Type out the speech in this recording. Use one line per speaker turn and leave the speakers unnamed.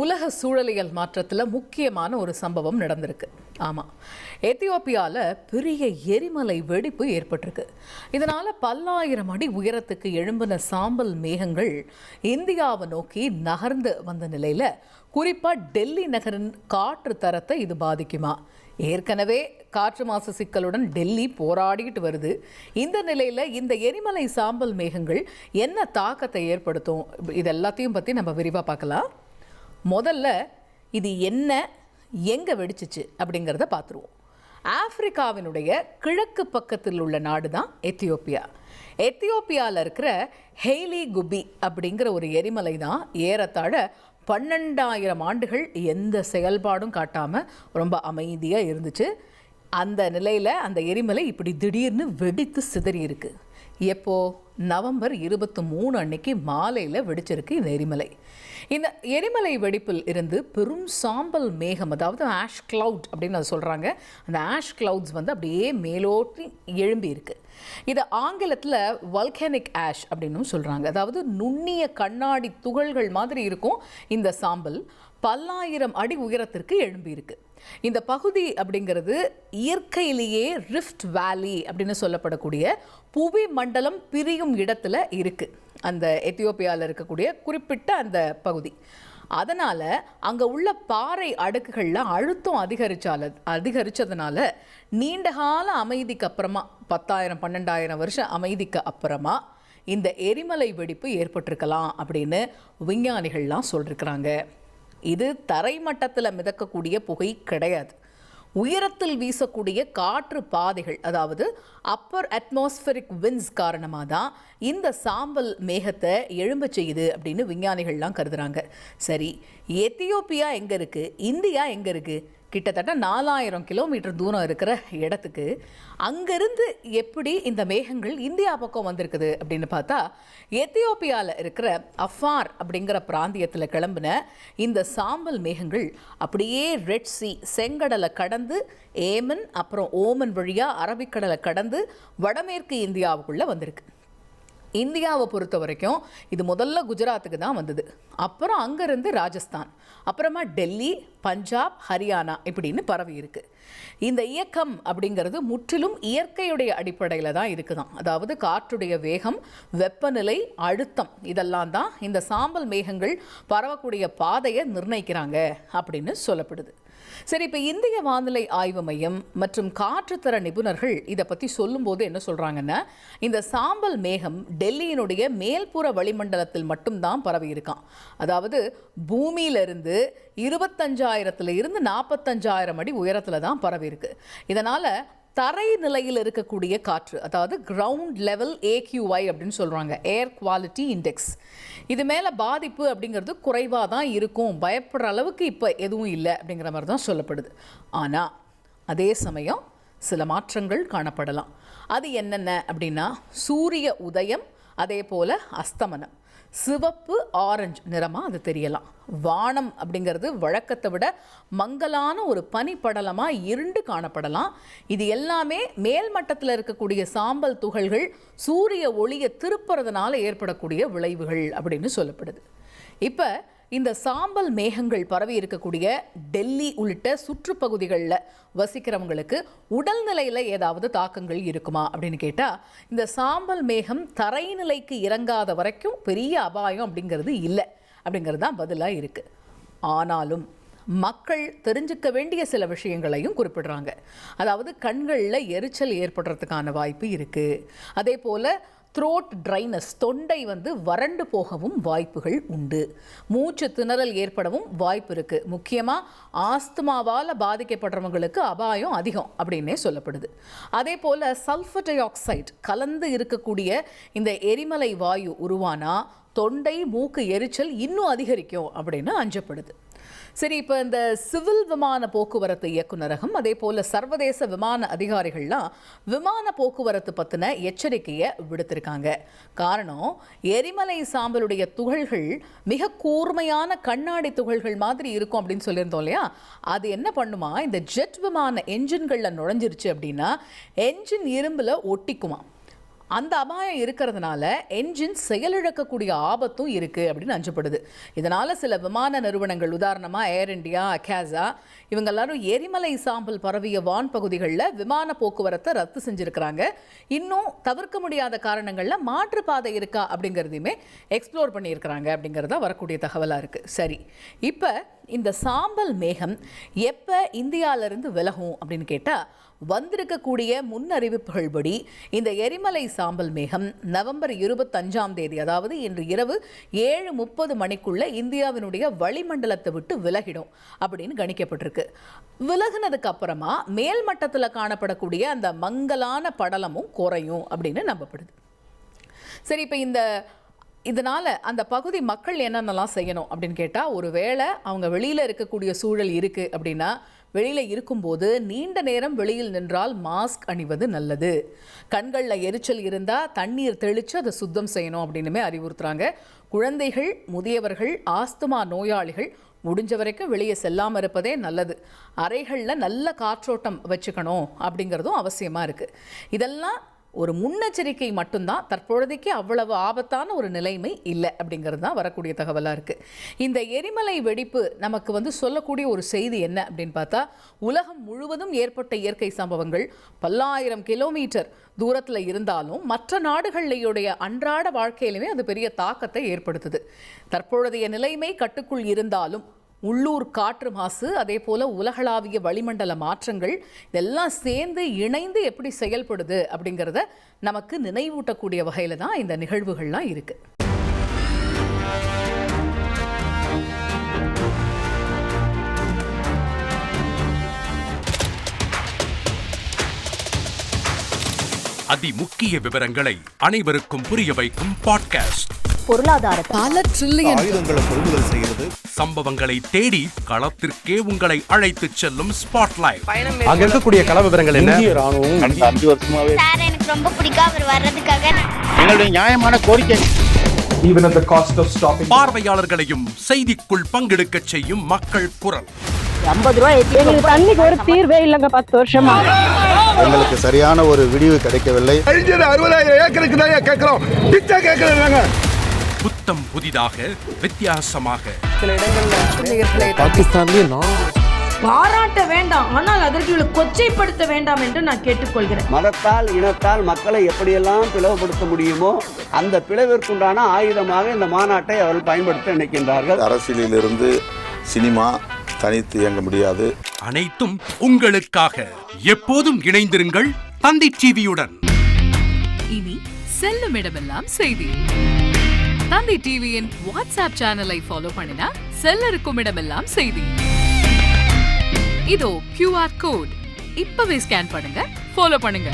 உலக சூழலியல் மாற்றத்தில் முக்கியமான ஒரு சம்பவம் நடந்திருக்கு. ஆமாம், எத்தியோப்பியாவில் பெரிய எரிமலை வெடிப்பு ஏற்பட்டிருக்கு. இதனால் பல்லாயிரம் அடி உயரத்துக்கு எழும்பின சாம்பல் மேகங்கள் இந்தியாவை நோக்கி நகர்ந்து வந்த நிலையில் குறிப்பாக டெல்லி நகரின் காற்று தரத்தை இது பாதிக்குமா? ஏற்கனவே காற்று மாசு சிக்கலுடன் டெல்லி போராடிக்கிட்டு வருது. இந்த நிலையில் இந்த எரிமலை சாம்பல் மேகங்கள் என்ன தாக்கத்தை ஏற்படுத்தும்? இது எல்லாத்தையும் பற்றி நம்ம விரிவாக பார்க்கலாம். முதல்ல இது என்ன, எங்கே வெடிச்சிச்சு அப்படிங்கிறத பார்த்துருவோம். ஆப்பிரிக்காவினுடைய கிழக்கு பக்கத்தில் உள்ள நாடு தான் எத்தியோப்பியா. எத்தியோப்பியாவில் இருக்கிற ஹெய்லி குபி அப்படிங்கிற ஒரு எரிமலை தான் ஏறத்தாழ 12,000 ஆண்டுகள் எந்த செயல்பாடும் காட்டாமல் ரொம்ப அமைதியாக இருந்துச்சு. அந்த நிலையில் அந்த எரிமலை இப்படி திடீர்னு வெடித்து சிதறி இருக்கு. எப்போ? நவம்பர் 23 அன்னைக்கு மாலையில் வெடிச்சிருக்கு இந்த எரிமலை. இந்த எரிமலை வெடிப்பில் இருந்து பெரும் சாம்பல் மேகம், அதாவது ஆஷ் கிளவுட் அப்படின்னு அதை சொல்கிறாங்க. அந்த ஆஷ் கிளவுட்ஸ் வந்து அப்படியே மேலோட்டி எழும்பி இருக்கு. இதை ஆங்கிலத்தில் வல்கனிக் ஆஷ் அப்படின்னு சொல்கிறாங்க. அதாவது நுண்ணிய கண்ணாடி துகள்கள் மாதிரி இருக்கும் இந்த சாம்பல். பல்லாயிரம் அடி உயரத்திற்கு எழும்பி இருக்கு. இந்த பகுதி அப்படிங்கிறது இயற்கையிலேயே ரிஃப்ட் வேலி அப்படின்னு சொல்லப்படக்கூடிய புவி மண்டலம் பிரியும் இடத்துல இருக்கு. அந்த எத்தியோப்பியாவில் இருக்கக்கூடிய குறிப்பிட்ட அந்த பகுதி. அதனால் அங்கே உள்ள பாறை அடுக்குகளில் அழுத்தம் அதிகரித்ததுனால நீண்டகால அமைதிக்கு அப்புறமா 10,000-12,000 வருஷம் அமைதிக்கு அப்புறமா இந்த எரிமலை வெடிப்பு ஏற்பட்டிருக்கலாம் அப்படின்னு விஞ்ஞானிகள்லாம் சொல்லியிருக்கிறாங்க. இது தரை மட்டத்தில் மிதக்கக்கூடிய புகை கிடையாது. உயரத்தில் வீசக்கூடிய காற்று பாதைகள், அதாவது அப்பர் அட்மாஸ்பரிக் விண்ட்ஸ் காரணமாக தான் இந்த சாம்பல் மேகத்தை எழும்ப செய்யுது அப்படின்னு விஞ்ஞானிகள்லாம் கருதுகிறாங்க. சரி, எத்தியோப்பியா எங்கே இருக்குது, இந்தியா எங்கே இருக்குது? கிட்டத்தட்ட 4,000 கிலோமீட்டர் தூரம் இருக்கிற இடத்துக்கு அங்கேருந்து எப்படி இந்த மேகங்கள் இந்தியா பக்கம் வந்திருக்குது அப்படின்னு பார்த்தா, எத்தியோப்பியாவில் இருக்கிற அஃபார் அப்படிங்கிற பிராந்தியத்தில் கிளம்பின இந்த சாம்பல் மேகங்கள் அப்படியே ரெட் சி செங்கடலை கடந்து ஏமன் அப்புறம் ஓமன் வழியாக அரபிக்கடலை கடந்து வடமேற்கு இந்தியாவுக்குள்ளே வந்திருக்கு. இந்தியாவை பொறுத்த வரைக்கும் இது முதல்ல குஜராத்துக்கு தான் வந்தது. அப்புறம் அங்கேருந்து ராஜஸ்தான், அப்புறமா டெல்லி, பஞ்சாப், ஹரியானா இப்படின்னு பரவி இருக்கு. இந்த இயக்கம் அப்படிங்கிறது முற்றிலும் இயற்கையுடைய அடிப்படையில் தான் இருக்குதான். அதாவது காற்றுடைய வேகம், வெப்பநிலை, அழுத்தம் இதெல்லாம் தான் இந்த சாம்பல் மேகங்கள் பரவக்கூடிய பாதையை நிர்ணயிக்கிறாங்க அப்படின்னு சொல்லப்படுது. சரி, இப்போ இந்திய வானிலை ஆய்வு மையம் மற்றும் காற்றுத்தர நிபுணர்கள் இதை பற்றி சொல்லும்போது என்ன சொல்கிறாங்கன்னா, இந்த சாம்பல் மேகம் டெல்லியினுடைய மேல்புற வளிமண்டலத்தில் மட்டும்தான் பரவி இருக்கான். அதாவது பூமியிலிருந்து 25,000 45,000 அடி உயரத்தில் தான் பரவி இருக்கு. இதனால் தரை நிலையில் இருக்கக்கூடிய காற்று, அதாவது கிரவுண்ட் லெவல் AQI அப்படின்னு சொல்கிறாங்க, ஏர் குவாலிட்டி இண்டெக்ஸ், இது மேலே பாதிப்பு அப்படிங்கிறது குறைவாக தான் இருக்கும். பயப்படுற அளவுக்கு இப்போ எதுவும் இல்லை அப்படிங்கிற மாதிரி தான் சொல்லப்படுது. ஆனால் அதே சமயம் சில மாற்றங்கள் காணப்படலாம். அது என்னென்ன அப்படின்னா, சூரிய உதயம், அதே போல் அஸ்தமனம், சிவப்பு ஆரஞ்சு நிறமாக அது தெரியலாம். வானம் அப்படிங்கிறது வழக்கத்தை விட மங்கலான ஒரு பனிப்படலமாக இருண்டு காணப்படலாம். இது எல்லாமே மேல் மட்டத்தில் இருக்கக்கூடிய சாம்பல் துகள்கள் சூரிய ஒளியை திருப்புறதுனால ஏற்படக்கூடிய விளைவுகள் அப்படின்னு சொல்லப்படுது. இப்போ இந்த சாம்பல் மேகங்கள் பரவி இருக்கக்கூடிய டெல்லி உள்ளிட்ட சுற்றுப்பகுதிகளில் வசிக்கிறவங்களுக்கு உடல்நிலையில் ஏதாவது தாக்கங்கள் இருக்குமா அப்படின்னு கேட்டால், இந்த சாம்பல் மேகம் தரைநிலைக்கு இறங்காத வரைக்கும் பெரிய அபாயம் அப்படிங்கிறது இல்லை அப்படிங்கிறது தான் பதிலாக இருக்குது. ஆனாலும் மக்கள் தெரிஞ்சுக்க வேண்டிய சில விஷயங்களையும் குறிப்பிடுறாங்க. அதாவது கண்களில் எரிச்சல் ஏற்படுறதுக்கான வாய்ப்பு இருக்குது. அதே போல் த்ரோட் ட்ரைனஸ், தொண்டை வறண்டு போகவும் வாய்ப்புகள் உண்டு. மூச்சு திணறல் ஏற்படவும் வாய்ப்பு இருக்குது. முக்கியமாக ஆஸ்துமாவால் பாதிக்கப்படுறவங்களுக்கு அபாயம் அதிகம் அப்படின்னே சொல்லப்படுது. அதே போல் சல்ஃபர் டை ஆக்சைடு கலந்து இருக்கக்கூடிய இந்த எரிமலை வாயு உருவானா தொண்டை மூக்கு எரிச்சல் இன்னும் அதிகரிக்கும் அப்படின்னு அஞ்சப்படுது. சரி, இப்போ இந்த சிவில் விமான போக்குவரத்து இயக்குநரகம், அதே போல் சர்வதேச விமான அதிகாரிகள்லாம் விமான போக்குவரத்து பற்றின எச்சரிக்கையை விடுத்திருக்காங்க. காரணம், எரிமலை சாம்பலுடைய துகள்கள் மிக கூர்மையான கண்ணாடி துகள்கள் மாதிரி இருக்கும் அப்படின்னு சொல்லியிருந்தோம் இல்லையா? அது என்ன பண்ணுமா, இந்த ஜெட் விமான என்ஜின்களில் நுழைஞ்சிருச்சு அப்படின்னா என்ஜின் இரும்பில் ஒட்டிக்குமா. அந்த அபாயம் இருக்கிறதுனால என்ஜின் செயலிழக்கக்கூடிய ஆபத்தும் இருக்குது அப்படின்னு அஞ்சப்படுது. இதனால் சில விமான நிறுவனங்கள், உதாரணமாக ஏர் இண்டியா, அகாசா, இவங்க எல்லாரும் எரிமலை சாம்பல் பரவிய வான் பகுதிகளில் விமான போக்குவரத்தை ரத்து செஞ்சுருக்கிறாங்க. இன்னும் தவிர்க்க முடியாத காரணங்களில் மாற்றுப்பாதை இருக்கா அப்படிங்கிறதையுமே எக்ஸ்ப்ளோர் பண்ணியிருக்கிறாங்க அப்படிங்கிறதா வரக்கூடிய தகவலாக இருக்குது. சரி, இப்போ இந்த சாம்பல் மேகம் எப்போ இந்தியாவிலிருந்து விலகும் அப்படின்னு கேட்டால், வந்திருக்கக்கூடிய முன்னறிவிப்புகள் படி இந்த எரிமலை சாம்பல் மேகம் நவம்பர் 25ஆம் தேதி, அதாவது இன்று இரவு 7:30 மணிக்குள்ள இந்தியாவினுடைய வளிமண்டலத்தை விட்டு விலகிடும் அப்படின்னு கணிக்கப்பட்டிருக்கு. விலகினதுக்கு அப்புறமா மேல் மட்டத்தில் காணப்படக்கூடிய அந்த மங்கலான படலமும் குறையும் அப்படின்னு நம்பப்படுது. சரி, இப்போ இதனால் அந்த பகுதி மக்கள் என்னென்னலாம் செய்யணும் அப்படின்னு கேட்டால், ஒரு வேளை அவங்க வெளியில் இருக்கக்கூடிய சூழல் இருக்குது அப்படின்னா, வெளியில் இருக்கும்போது நீண்ட நேரம் வெளியில் நின்றால் மாஸ்க் அணிவது நல்லது. கண்களில் எரிச்சல் இருந்தால் தண்ணீர் தெளித்து அதை சுத்தம் செய்யணும் அப்படின்னுமே அறிவுறுத்துகிறாங்க. குழந்தைகள், முதியவர்கள், ஆஸ்துமா நோயாளிகள் முடிஞ்ச வரைக்கும் வெளியே செல்லாமல் இருப்பதே நல்லது. அறைகளில் நல்ல காற்றோட்டம் வச்சுக்கணும் அப்படிங்கிறதும் அவசியமாக இருக்குது. இதெல்லாம் ஒரு முன்னெச்சரிக்கை மட்டும்தான். தற்பொழுதைக்கு அவ்வளவு ஆபத்தான ஒரு நிலைமை இல்லை அப்படிங்கிறது தான் வரக்கூடிய தகவலாக இருக்குது. இந்த எரிமலை வெடிப்பு நமக்கு சொல்லக்கூடிய ஒரு செய்தி என்ன அப்படின்னு பார்த்தா, உலகம் முழுவதும் ஏற்பட்ட இயற்கை சம்பவங்கள் பல்லாயிரம் கிலோமீட்டர் தூரத்தில் இருந்தாலும் மற்ற நாடுகளுடைய அன்றாட வாழ்க்கையிலுமே அது பெரிய தாக்கத்தை ஏற்படுத்துது. தற்பொழுதைய நிலைமை கட்டுக்குள் இருந்தாலும் உள்ளூர் காற்று மாசு, அதே போல் உலகளாவிய வளிமண்டல மாற்றங்கள் இதெல்லாம் சேர்ந்து இணைந்து எப்படி செயல்படுது அப்படிங்கிறத நமக்கு நினைவூட்டக்கூடிய வகையில் தான் இந்த நிகழ்வுகள்லாம் இருக்கு.
அதிமுக்கிய விவரங்களை அனைவருக்கும் புரிய வைக்கும் பாட்காஸ்ட்.
பொருளாதாரத்தை
பல ட்ரில்லியன்
ஆயுதங்களை கொள்முதல் செய்கிறது,
சம்பவங்களை தேடி களத்திற்கே உங்களை அழைத்து செல்லும் ஸ்பாட்லைட்.
அங்க இருக்கக்கூடிய கள விவரங்கள் என்ன?
இந்திய ராணுவம் கடந்த 5 வருஷமாவே
சார் எனக்கு ரொம்ப பிடிக்கும் அவர் வர்றதுக்காக.
எங்களுடைய நியாயமான கோரிக்கை.
Even at the cost of stopping.
பார்வையாளர்களையும் செய்திக்குள் பங்கெடுக்க செய்யும் மக்கள் குரல்.
50 ரூபாய்
எங்களுக்கு தண்ணிக்கு ஒரு தீர்வே இல்லைங்க. 10 வருஷமா
எங்களுக்கு சரியான ஒரு விடிவு கிடைக்கவில்லை.
60,000 ஏக்கருக்கு தான் கேட்கிறோம், பிச்சை கேட்கறாங்க.
புத்தம் புதிதாக, வித்தியாசமாக
சில இடங்கள்ல
பாகிஸ்தான்லயே
பாராட்ட வேண்டாம், ஆனால் அதற்கு கொச்சைப்படுத்த வேண்டாம் என்று நான் கேட்டுக்கொள்கிறேன்.
மதத்தால், இனத்தால் மக்களை எப்படியெல்லாம் பிளவுபடுத்த முடியுமோ அந்த பிளவிற்குண்டான ஆயுதமாக இந்த மாநாட்டை அவர்கள் பயன்படுத்த நினைக்கின்றார்கள்.
அரசியலிலிருந்து சினிமா தனித்து இயங்க முடியாது.
அனைத்தும் உங்களுக்காக. எப்போதும் இணைந்திருங்கள் தந்தி டிவியுடன்.
இனி செல்லும் இடமெல்லாம் செய்தி. தந்தி டிவியின் வாட்ஸ்அப் சேனலை ஃபாலோ பண்ணினா செல்ல இருக்கும் இடமெல்லாம் செய்தி. இதோ QR கோட் இப்பவே ஸ்கேன் பண்ணுங்க, ஃபாலோ பண்ணுங்க.